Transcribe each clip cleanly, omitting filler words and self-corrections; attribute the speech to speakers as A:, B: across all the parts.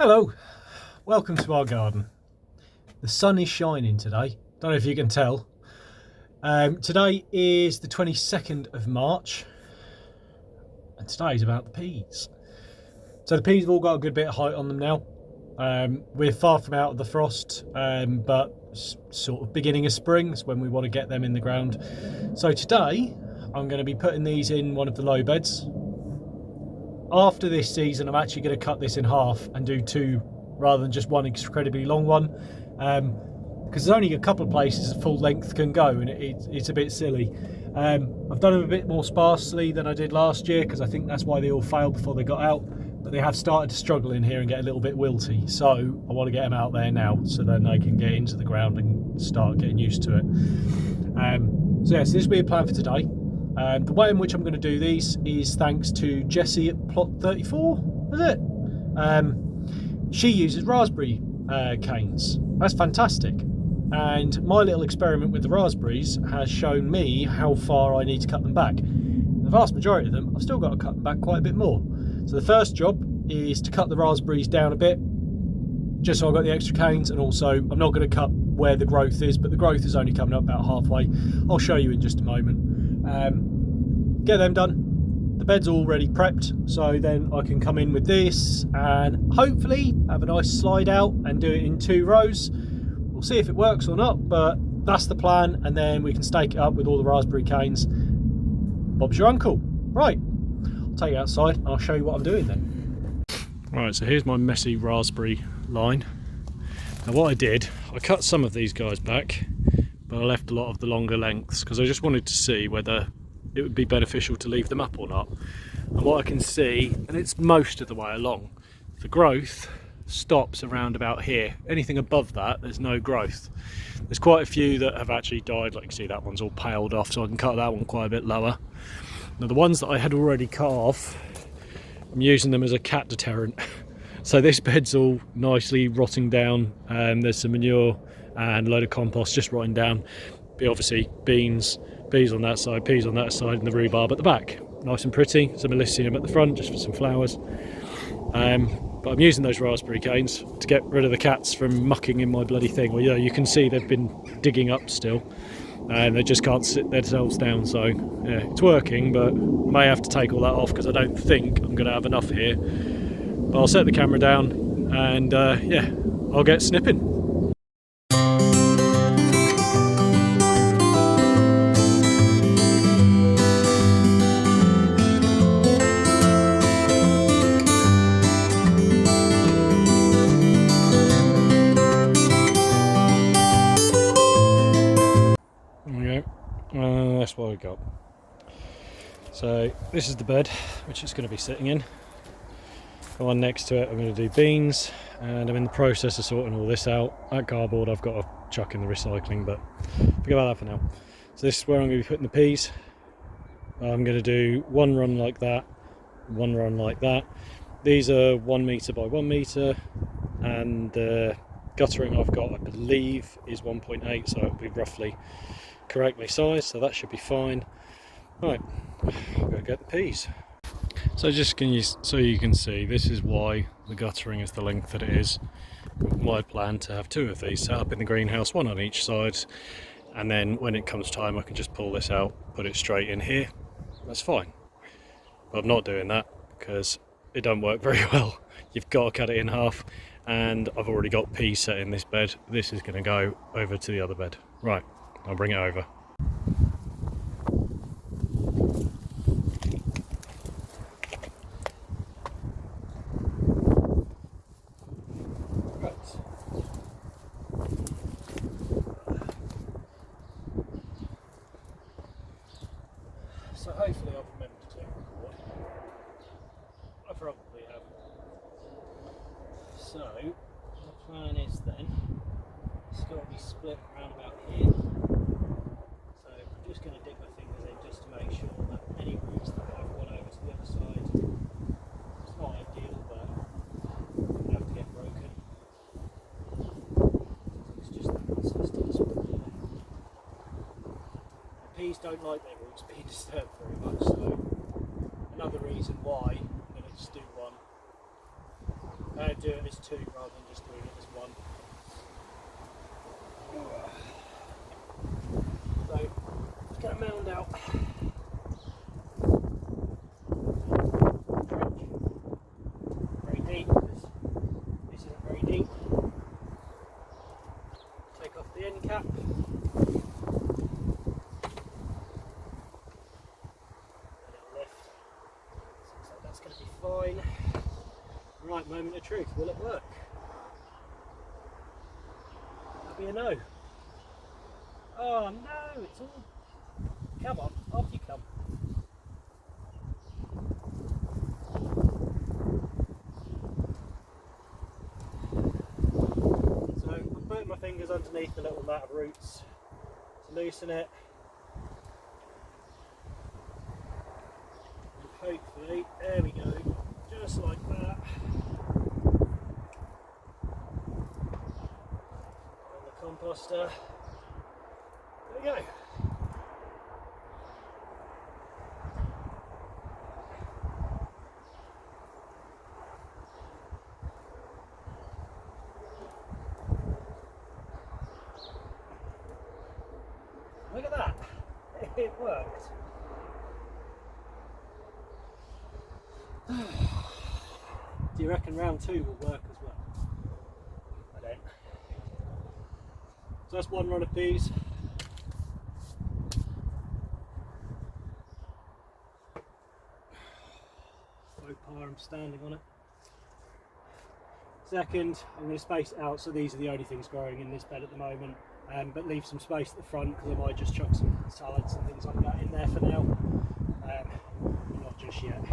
A: Hello, welcome to our garden. The sun is shining today, don't know if you can tell. Today is the 22nd of March and today is about the peas. So the peas have all got a good bit of height on them now. We're far from out of the frost, but sort of beginning of spring is when we want to get them in the ground. So today I'm going to be putting these in one of the low beds. After this season I'm actually going to cut this in half and do two rather than just one incredibly long one, because there's only a couple of places full length can go and it's a bit silly. I've done them a bit more sparsely than I did last year because I think that's why they all failed before they got out, but they have started to struggle in here and get a little bit wilty, so I want to get them out there now so then they can get into the ground and start getting used to it. So yes, this will be a plan for today. The way in which I'm going to do these is thanks to Jessie at plot 34, is it? She uses raspberry canes. That's fantastic. And my little experiment with the raspberries has shown me how far I need to cut them back. The vast majority of them, I've still got to cut them back quite a bit more. So the first job is to cut the raspberries down a bit, just so I've got the extra canes, and also I'm not going to cut where the growth is, but the growth is only coming up about halfway. I'll show you in just a moment. Get them done. The bed's already prepped, so then I can come in with this and hopefully have a nice slide out and do it in 2 rows. We'll see if it works or not, but that's the plan, and then we can stake it up with all the raspberry canes. Bob's your uncle. Right, I'll take you outside and I'll show you what I'm doing then. Right, so here's my messy raspberry line. Now what I did, I cut some of these guys back, but I left a lot of the longer lengths because I just wanted to see whether it would be beneficial to leave them up or not. And what I can see, and it's most of the way along, the growth stops around about here. Anything above that, there's no growth. There's quite a few that have actually died, like you see that one's all paled off, so I can cut that one quite a bit lower. Now the ones that I had already cut off, I'm using them as a cat deterrent. So this bed's all nicely rotting down, and there's some manure and a load of compost just rotting down. But obviously beans, peas on that side, peas on that side, and the rhubarb at the back. Nice and pretty. Some Elysium at the front just for some flowers. But I'm using those raspberry canes to get rid of the cats from mucking in my bloody thing. Well, yeah, you can see they've been digging up still, and they just can't sit themselves down. So yeah, it's working, but I may have to take all that off because I don't think I'm going to have enough here. But I'll set the camera down and yeah, I'll get snipping. That's what we got. So this is the bed which it's going to be sitting in. The one next to it I'm going to do beans, and I'm in the process of sorting all this out. That cardboard I've got to chuck in the recycling, but forget about that for now. So this is where I'm going to be putting the peas. I'm going to do one run like that, one run like that. These are 1 metre by 1 metre, and the guttering I've got I believe is 1.8, so it'll be roughly correctly sized, so that should be fine. Right, I'll go get the peas. So so you can see, this is why the guttering is the length that it is. My plan to have 2 of these set up in the greenhouse, 1 on each side, and then when it comes time I can just pull this out, put it straight in here. That's fine. But I'm not doing that because it don't work very well. You've got to cut it in half, and I've already got peas set in this bed. This is going to go over to the other bed. Right, I'll bring it over. So hopefully I've remembered to record. I probably have. So the plan is then, it's got to be split around about here. So I'm just going to dig my fingers in just to make sure that any roots that I've gone over to the other side, it's not ideal, but they have to get broken. It's just that consistency. Peas don't like their roots being disturbed very much, so another reason why I'm going to just do one do it as two rather than just doing it as one. So let's get a mound out. Very deep, because this isn't very deep. Take off the end cap. That's going to be fine. Right, moment of truth, will it work? That'll be a no. Oh no, it's all... Come on, off you come. So I'm putting my fingers underneath the little mat of roots to loosen it. Hopefully, there we go, just like that. On the composter, there we go. Look at that, it worked. Do you reckon round two will work as well? I don't. So that's one run of peas. Faux pas, I'm standing on it. Second, I'm going to space it out so these are the only things growing in this bed at the moment, but leave some space at the front because I might just chuck some salads and things like that in there for now, not just yet.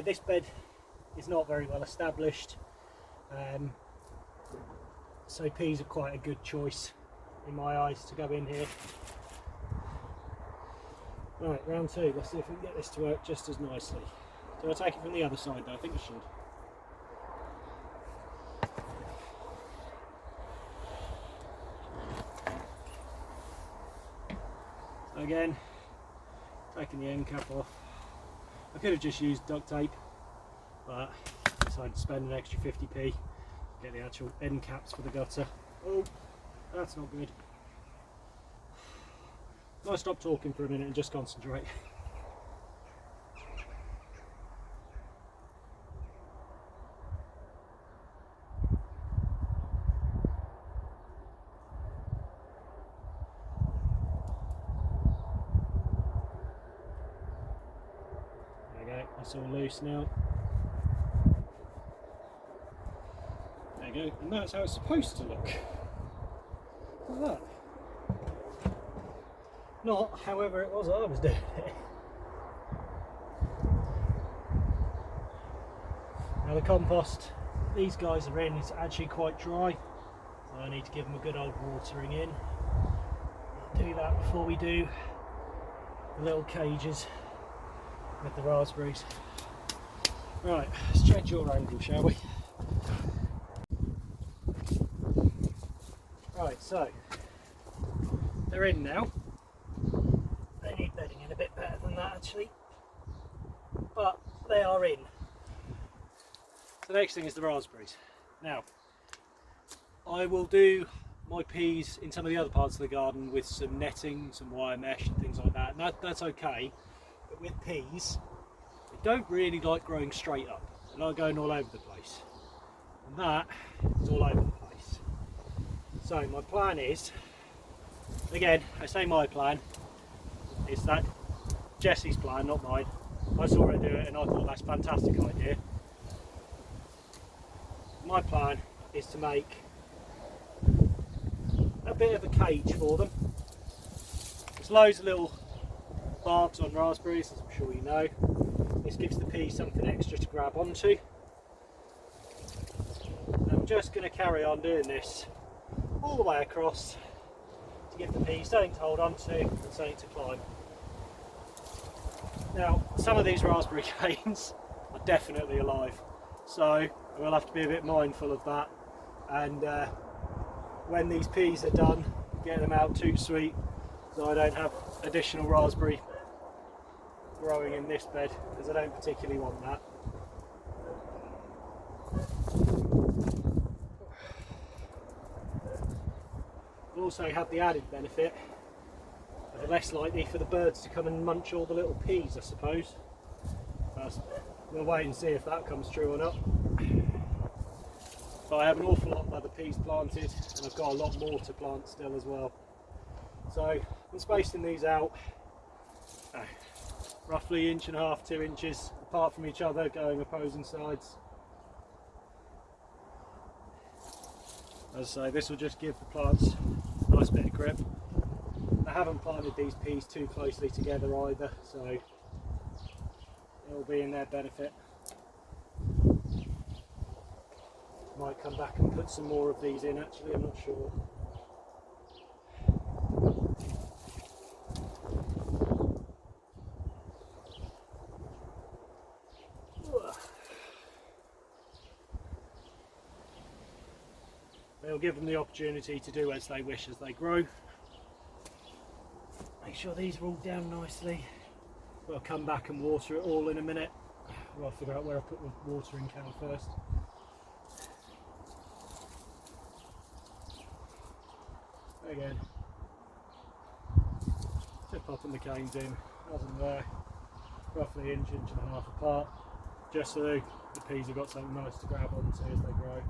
A: This bed is not very well established, so peas are quite a good choice in my eyes to go in here. Right, round two, let's see if we can get this to work just as nicely. Do I take it from the other side though? I think I should. So again, taking the end cap off. I could have just used duct tape, but I decided to spend an extra 50p, get the actual end caps for the gutter. Oh, that's not good. I'll stop talking for a minute and just concentrate. It's all loose now. There you go, and that's how it's supposed to look. Look at that. Not however it was I was doing it. Now the compost these guys are in is actually quite dry, so I need to give them a good old watering in. I'll do that before we do the little cages with the raspberries. Right, let's change your angle, shall we? Right, so they're in now. They need bedding in a bit better than that actually, but they are in. So the next thing is the raspberries. Now, I will do my peas in some of the other parts of the garden with some netting, some wire mesh and things like that, and that's okay. But with peas, they don't really like growing straight up. They like going all over the place. And that is all over the place. So my plan is, again, I say my plan, it's that Jesse's plan, not mine. I saw her do it and I thought that's a fantastic idea. My plan is to make a bit of a cage for them. There's loads of little barbs on raspberries, as I'm sure you know. This gives the pea something extra to grab onto. And I'm just going to carry on doing this all the way across to give the pea something to hold onto and something to climb. Now, some of these raspberry canes are definitely alive, so we'll have to be a bit mindful of that. And when these peas are done, get them out too sweet so I don't have additional raspberry growing in this bed, because I don't particularly want that. also have the added benefit of less likely for the birds to come and munch all the little peas, I suppose. We'll wait and see if that comes true or not. But I have an awful lot of other peas planted, and I've got a lot more to plant still as well. So I'm spacing these out roughly 1.5 inches, 2 inches apart from each other, going opposing sides. As I say, this will just give the plants a nice bit of grip. I haven't planted these peas too closely together either, so it will be in their benefit. Might come back and put some more of these in actually, I'm not sure. They'll give them the opportunity to do as they wish as they grow. Make sure these are all down nicely. I'll come back and water it all in a minute. I'll figure out where I put the watering can first. Again, just popping the canes in as and there, roughly 1.5 inches apart, just so the peas have got something nice to grab onto as they grow.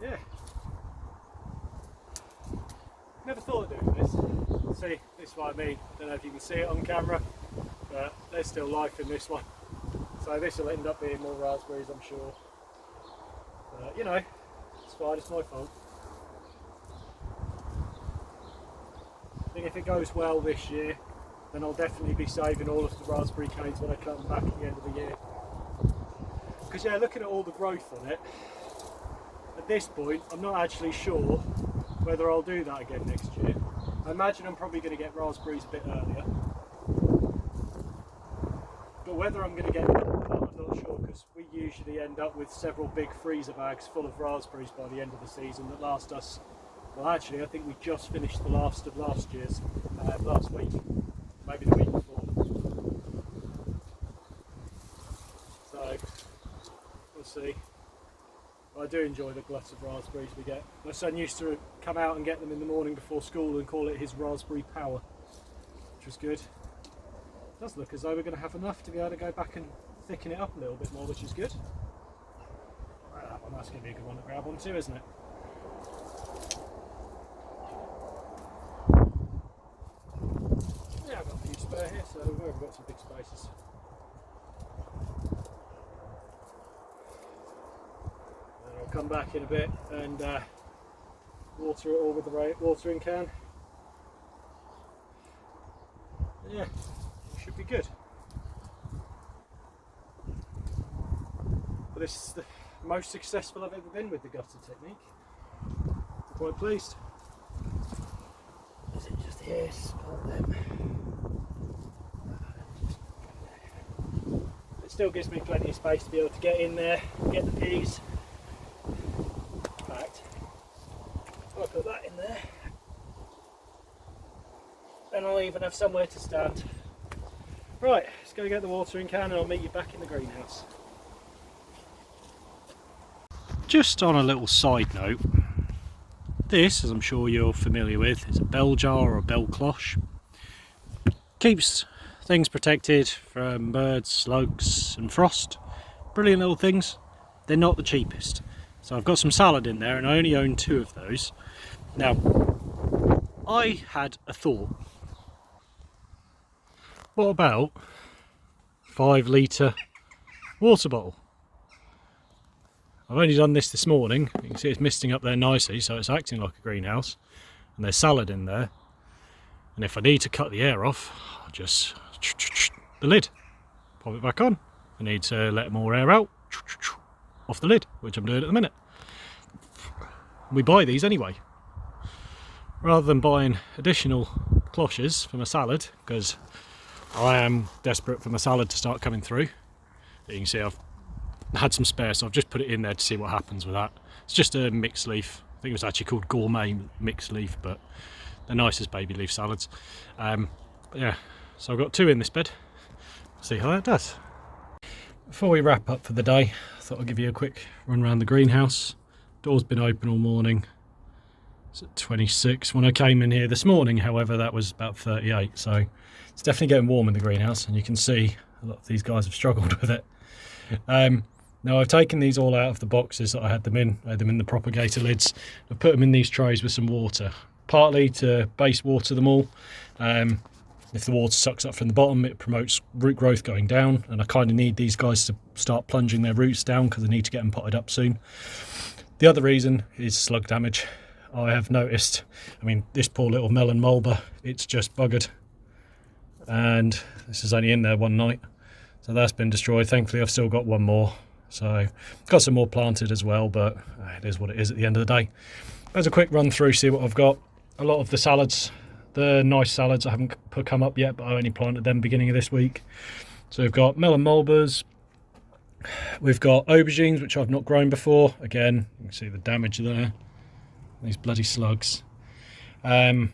A: Yeah, never thought of doing this. See, this is what I mean. Don't know if you can see it on camera, but there's still life in this one. So this will end up being more raspberries, I'm sure. But you know, it's fine, it's my fault. I think if it goes well this year, then I'll definitely be saving all of the raspberry canes when I come back at the end of the year. Because yeah, looking at all the growth on it, at this point I'm not actually sure whether I'll do that again next year. I imagine I'm probably going to get raspberries a bit earlier. But whether I'm going to get them or not, I'm not sure, because we usually end up with several big freezer bags full of raspberries by the end of the season that last us, well actually I think we just finished the last of last year's, last week, maybe the week before. So, we'll see. I do enjoy the glut of raspberries we get. My son used to come out and get them in the morning before school and call it his raspberry power, which was good. It does look as though we're going to have enough to be able to go back and thicken it up a little bit more, which is good. Well, that's going to be a good one to grab onto, isn't it? Yeah, I've got a few spare here, so we've already got some big spaces. And I'll come back in a bit and water it all with the watering can. Yeah, should be good. But this is the most successful I've ever been with the gutter technique. I'm quite pleased. Is it just here? Spot them. It still gives me plenty of space to be able to get in there, get the peas. In fact, I'll put that in there. And I'll even have somewhere to stand. Right, let's go get the watering can and I'll meet you back in the greenhouse. Just on a little side note, this, as I'm sure you're familiar with, is a bell jar or a bell cloche. Keeps things protected from birds, slugs and frost. Brilliant little things. They're not the cheapest. So I've got some salad in there and I only own 2 of those. Now, I had a thought. What about 5-litre water bottle? I've only done this morning. You can see it's misting up there nicely, so it's acting like a greenhouse. And there's salad in there. And if I need to cut the air off, I'll just the lid, pop it back on. If I need to let more air out, off the lid, which I'm doing at the minute. We buy these anyway. Rather than buying additional cloches for my salad, because I am desperate for my salad to start coming through. You can see I've had some spare, so I've just put it in there to see what happens with that. It's just a mixed leaf. I think it was actually called gourmet mixed leaf, but they're nice as baby leaf salads. But yeah, so I've got 2 in this bed. See how that does. Before we wrap up for the day, I thought I'd give you a quick run around the greenhouse. Door's been open all morning. It's at 26. When I came in here this morning, however, that was about 38. So it's definitely getting warm in the greenhouse, and you can see a lot of these guys have struggled with it. Now I've taken these all out of the boxes that I had them in. I had them in the propagator lids. I've put them in these trays with some water, partly to base water them all. If the water sucks up from the bottom, it promotes root growth going down, and I kind of need these guys to start plunging their roots down because I need to get them potted up soon. The other reason is slug damage. I have noticed, I mean, this poor little melon mulber, it's just buggered, and this is only in there one night, so that's been destroyed. Thankfully I've still got one more, so got some more planted as well, but it is what it is at the end of the day. There's a quick run through, see what I've got. A lot of the salads, the nice salads, I haven't come up yet, but I only planted them beginning of this week. So we've got melon mulbers, we've got aubergines, which I've not grown before. Again, you can see the damage there, these bloody slugs. We've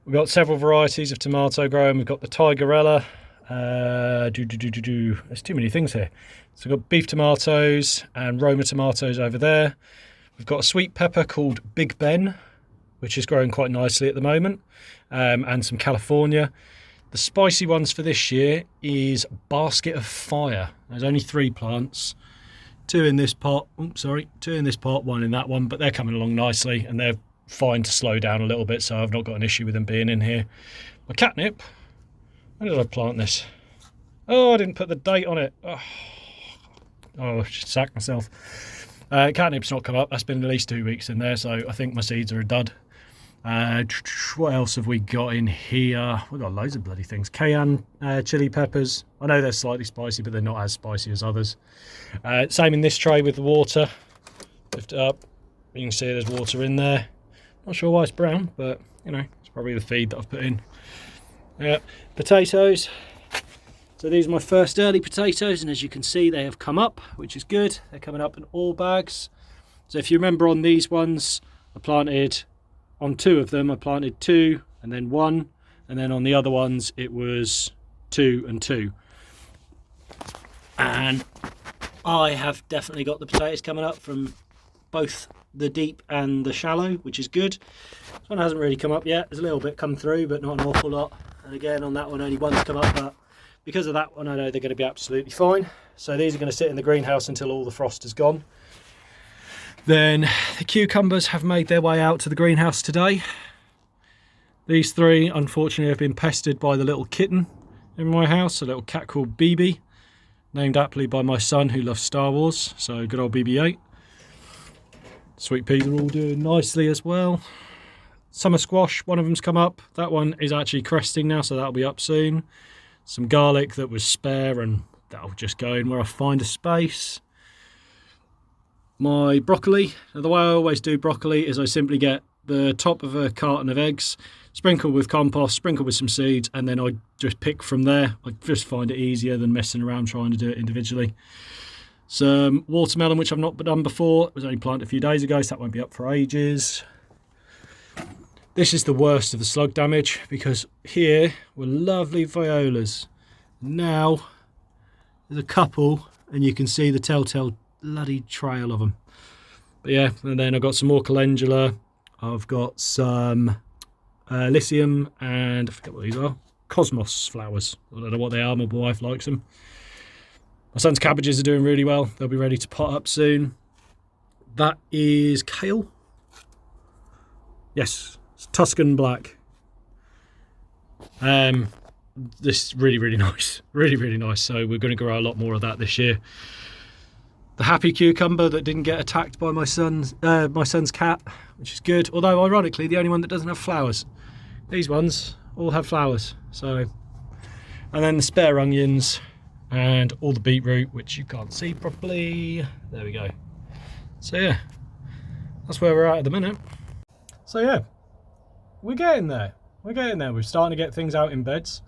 A: got several varieties of tomato growing. We've got the Tigerella. There's too many things here. So we've got beef tomatoes and Roma tomatoes over there. We've got a sweet pepper called Big Ben, which is growing quite nicely at the moment, and some California. The spicy ones for this year is Basket of Fire. There's only 3 plants, 2 in this pot, 2 in this pot, 1 in that one, but they're coming along nicely and they're fine to slow down a little bit, so I've not got an issue with them being in here. My catnip, when did I plant this? Oh, I didn't put the date on it. Oh, I should sack myself. Catnip's not come up. That's been at least 2 weeks in there, so I think my seeds are a dud. What else have we got in here? We've got loads of bloody things. Cayenne chili peppers. I know they're slightly spicy, but they're not as spicy as others. Same in this tray with the water. Lift it up. You can see there's water in there. Not sure why it's brown, but you know, it's probably the feed that I've put in. Potatoes. So these are my first early potatoes, and as you can see, they have come up, which is good. They're coming up in all bags. So if you remember on these ones, I planted on 2 of them, I planted 2 and then 1, and then on the other ones it was 2 and 2. And I have definitely got the potatoes coming up from both the deep and the shallow, which is good. This one hasn't really come up yet. There's a little bit come through, but not an awful lot. And again, on that one, only one's come up, but because of that one, I know they're going to be absolutely fine. So these are going to sit in the greenhouse until all the frost is gone. Then the cucumbers have made their way out to the greenhouse today. These 3, unfortunately, have been pestered by the little kitten in my house, a little cat called BB, named aptly by my son who loves Star Wars, so good old BB-8. Sweet peas are all doing nicely as well. Summer squash, one of them's come up. That one is actually cresting now, so that'll be up soon. Some garlic that was spare, and that'll just go in where I find a space. My broccoli, now the way I always do broccoli is I simply get the top of a carton of eggs, sprinkle with compost, sprinkle with some seeds, and then I just pick from there. I just find it easier than messing around trying to do it individually. Some watermelon, which I've not done before. It was only planted a few days ago, so that won't be up for ages. This is the worst of the slug damage, because here were lovely violas. Now there's a couple, and you can see the telltale bloody trail of them. But yeah, and then I've got some more calendula. I've got some lycium, and I forget what these are. Cosmos flowers. I don't know what they are. My wife likes them. My son's cabbages are doing really well. They'll be ready to pot up soon. That is kale. Yes, it's Tuscan black. This is really nice. Really nice. So we're going to grow a lot more of that this year. The happy cucumber that didn't get attacked by my son's cat, which is good. Although ironically, the only one that doesn't have flowers. These ones all have flowers. So, and then the spare onions and all the beetroot, which you can't see properly. There we go. So yeah, that's where we're at the minute. So yeah, we're getting there. We're starting to get things out in beds.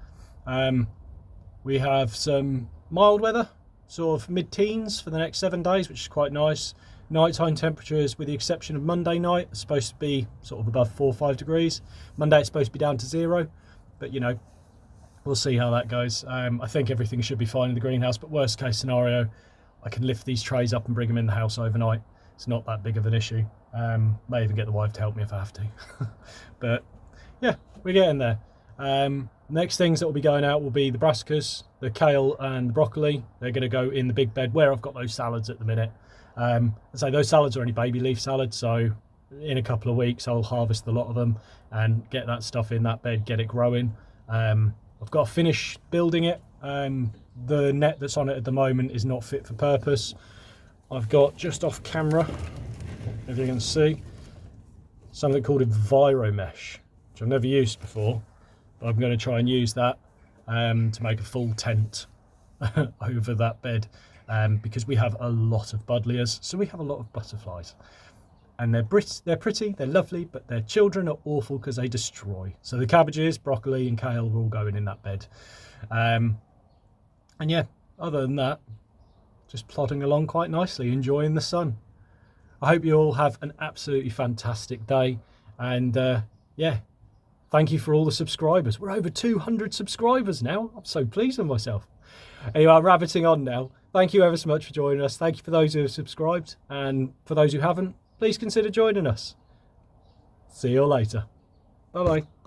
A: We have some mild weather, sort of mid-teens for the next 7 days, which is quite nice. Nighttime temperatures, with the exception of Monday night, are supposed to be sort of above 4 or 5 degrees. Monday it's supposed to be down to 0, but you know, we'll see how that goes. I think everything should be fine in the greenhouse, but worst case scenario, I can lift these trays up and bring them in the house overnight. It's not that big of an issue. May even get the wife to help me if I have to. But yeah, we're getting there. Next things that will be going out will be the brassicas, the kale and the broccoli. They're going to go in the big bed where I've got those salads at the minute. So those salads are only baby leaf salads, so in a couple of weeks I'll harvest a lot of them and get that stuff in that bed, get it growing. I've got to finish building it. The net that's on it at the moment is not fit for purpose. I've got, just off camera, if you can see, something called EnviroMesh, which I've never used before, but I'm going to try and use that to make a full tent over that bed, because we have a lot of buddleias, so we have a lot of butterflies. And they're pretty, they're lovely, but their children are awful because they destroy. So the cabbages, broccoli and kale are all going in that bed. And yeah, other than that, just plodding along quite nicely, enjoying the sun. I hope you all have an absolutely fantastic day. And yeah, thank you for all the subscribers. We're over 200 subscribers now. I'm so pleased with myself. Anyway, I'm rabbiting on now. Thank you ever so much for joining us. Thank you for those who have subscribed. And for those who haven't, please consider joining us. See you all later. Bye-bye.